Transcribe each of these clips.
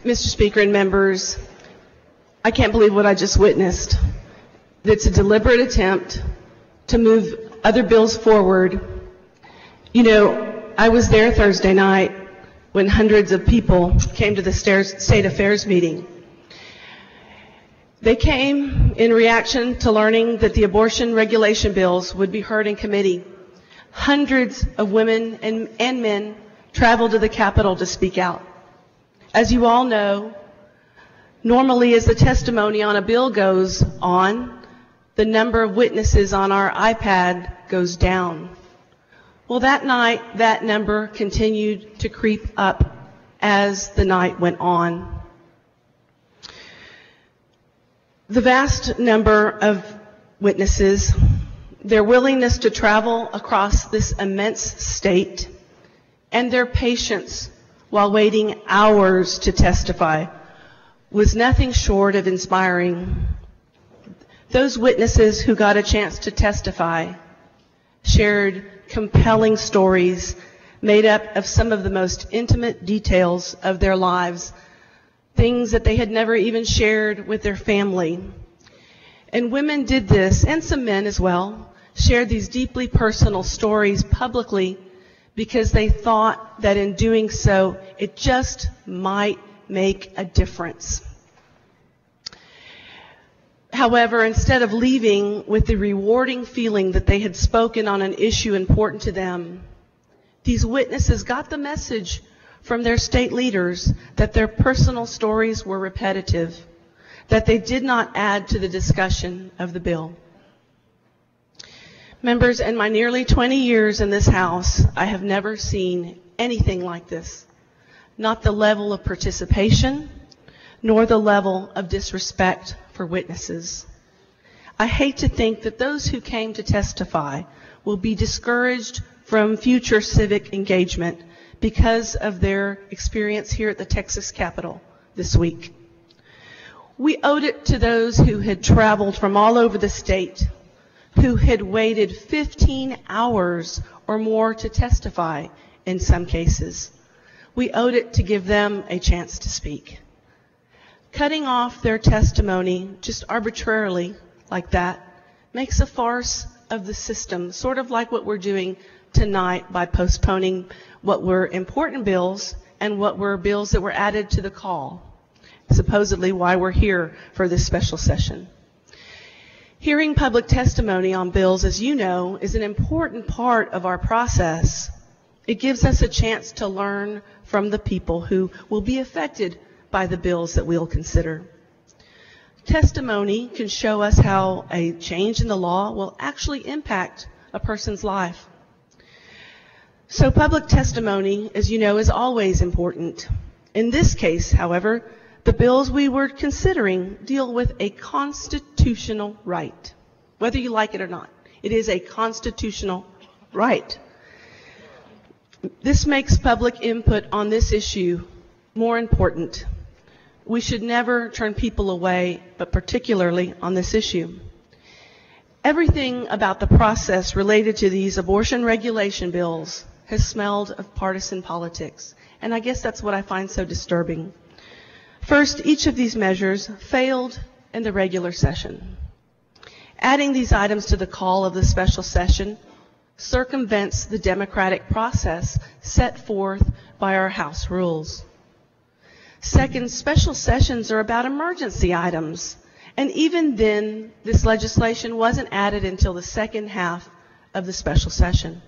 Mr. Speaker and members, I can't believe what I just witnessed. It's a deliberate attempt to move other bills forward. You know, I was there Thursday night when hundreds of people came to the State Affairs meeting. They came in reaction to learning that the abortion regulation bills would be heard in committee. Hundreds of women and men traveled to the Capitol to speak out. As you all know, normally as the testimony on a bill goes on, the number of witnesses on our iPad goes down. Well, that night, that number continued to creep up as the night went on. The vast number of witnesses, their willingness to travel across this immense state, and their patience while waiting hours to testify was nothing short of inspiring. Those witnesses who got a chance to testify shared compelling stories made up of some of the most intimate details of their lives, things that they had never even shared with their family. And women did this, and some men as well, shared these deeply personal stories publicly because they thought that in doing so, it just might make a difference. However, instead of leaving with the rewarding feeling that they had spoken on an issue important to them, these witnesses got the message from their state leaders that their personal stories were repetitive, that they did not add to the discussion of the bill. Members, in my nearly 20 years in this House, I have never seen anything like this. Not the level of participation, nor the level of disrespect for witnesses. I hate to think that those who came to testify will be discouraged from future civic engagement because of their experience here at the Texas Capitol this week. We owed it to those who had traveled from all over the state, who had waited 15 hours or more to testify in some cases. We owed it to give them a chance to speak. Cutting off their testimony just arbitrarily like that makes a farce of the system, sort of like what we're doing tonight by postponing what were important bills and what were bills that were added to the call, supposedly why we're here for this special session. Hearing public testimony on bills, as you know, is an important part of our process. It gives us a chance to learn from the people who will be affected by the bills that we'll consider. Testimony can show us how a change in the law will actually impact a person's life. So public testimony, as you know, is always important. In this case, however, the bills we were considering deal with a constitutional right, whether you like it or not. It is a constitutional right. This makes public input on this issue more important. We should never turn people away, but particularly on this issue. Everything about the process related to these abortion regulation bills has smelled of partisan politics, and I guess that's what I find so disturbing. First, each of these measures failed in the regular session. Adding these items to the call of the special session circumvents the democratic process set forth by our House rules. Second, special sessions are about emergency items, and even then, this legislation wasn't added until the second half of the special session.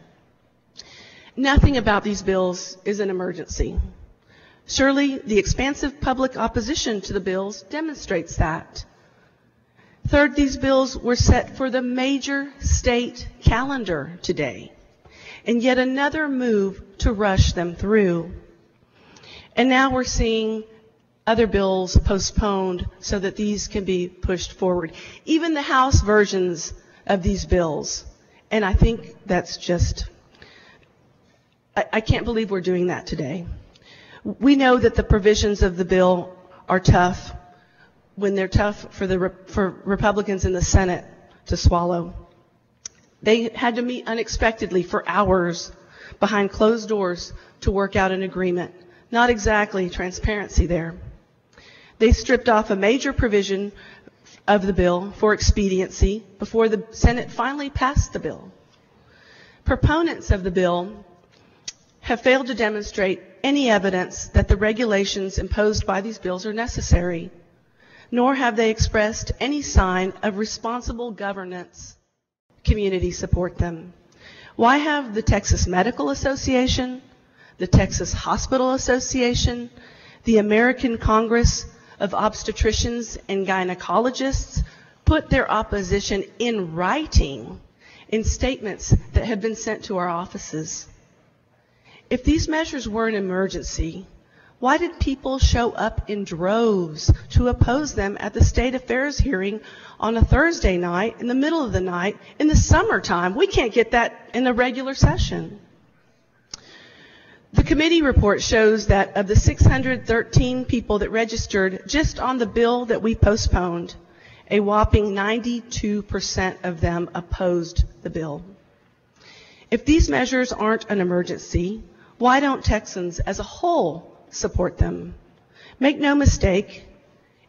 Nothing about these bills is an emergency. Surely, the expansive public opposition to the bills demonstrates that. Third, these bills were set for the major state calendar today, and yet another move to rush them through. And now we're seeing other bills postponed so that these can be pushed forward. Even the House versions of these bills. And I think that's just, I can't believe we're doing that today. We know that the provisions of the bill are tough when they're tough for Republicans in the Senate to swallow. They had to meet unexpectedly for hours behind closed doors to work out an agreement. Not exactly transparency there. They stripped off a major provision of the bill for expediency before the Senate finally passed the bill. Proponents of the bill have failed to demonstrate any evidence that the regulations imposed by these bills are necessary, nor have they expressed any sign of responsible governance. Community support them. Why have the Texas Medical Association, the Texas Hospital Association, the American Congress of Obstetricians and Gynecologists put their opposition in writing in statements that have been sent to our offices? If these measures were an emergency, why did people show up in droves to oppose them at the State Affairs hearing on a Thursday night, in the middle of the night, in the summertime? We can't get that in a regular session. The committee report shows that of the 613 people that registered just on the bill that we postponed, a whopping 92% of them opposed the bill. If these measures aren't an emergency, why don't Texans as a whole support them? Make no mistake,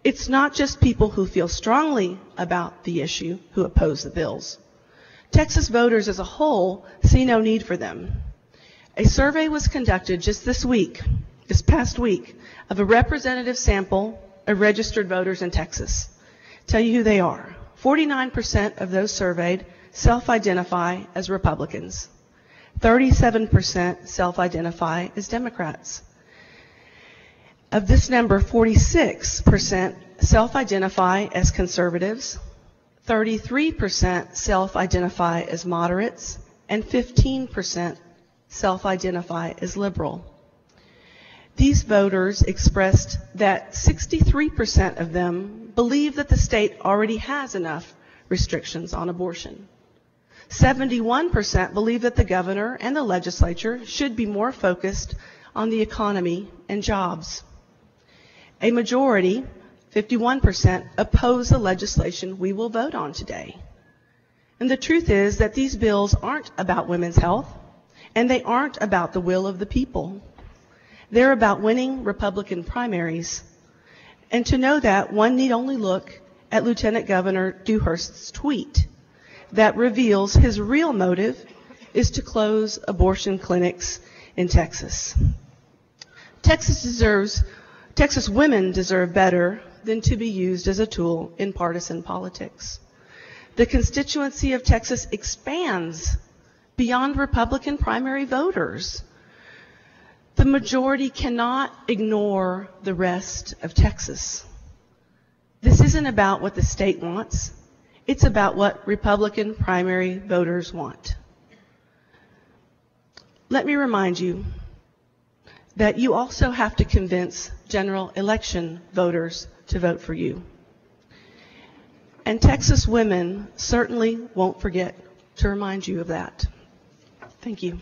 it's not just people who feel strongly about the issue who oppose the bills. Texas voters as a whole see no need for them. A survey was conducted just this past week, of a representative sample of registered voters in Texas. Tell you who they are. 49% of those surveyed self-identify as Republicans. 37% self-identify as Democrats. Of this number, 46% self-identify as conservatives, 33% self-identify as moderates, and 15% self-identify as liberal. These voters expressed that 63% of them believe that the state already has enough restrictions on abortion. 71% believe that the governor and the legislature should be more focused on the economy and jobs. A majority, 51%, oppose the legislation we will vote on today. And the truth is that these bills aren't about women's health, and they aren't about the will of the people. They're about winning Republican primaries. And to know that, one need only look at Lieutenant Governor Dewhurst's tweet that reveals his real motive is to close abortion clinics in Texas. Texas women deserve better than to be used as a tool in partisan politics. The constituency of Texas expands beyond Republican primary voters. The majority cannot ignore the rest of Texas. This isn't about what the state wants. It's about what Republican primary voters want. Let me remind you that you also have to convince general election voters to vote for you. And Texas women certainly won't forget to remind you of that. Thank you.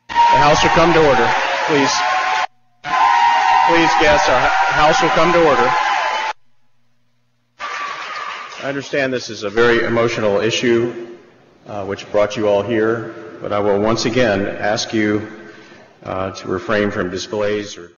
The House will come to order, please. Please, guests, our House will come to order. I understand this is a very emotional issue which brought you all here, but I will once again ask you to refrain from displays or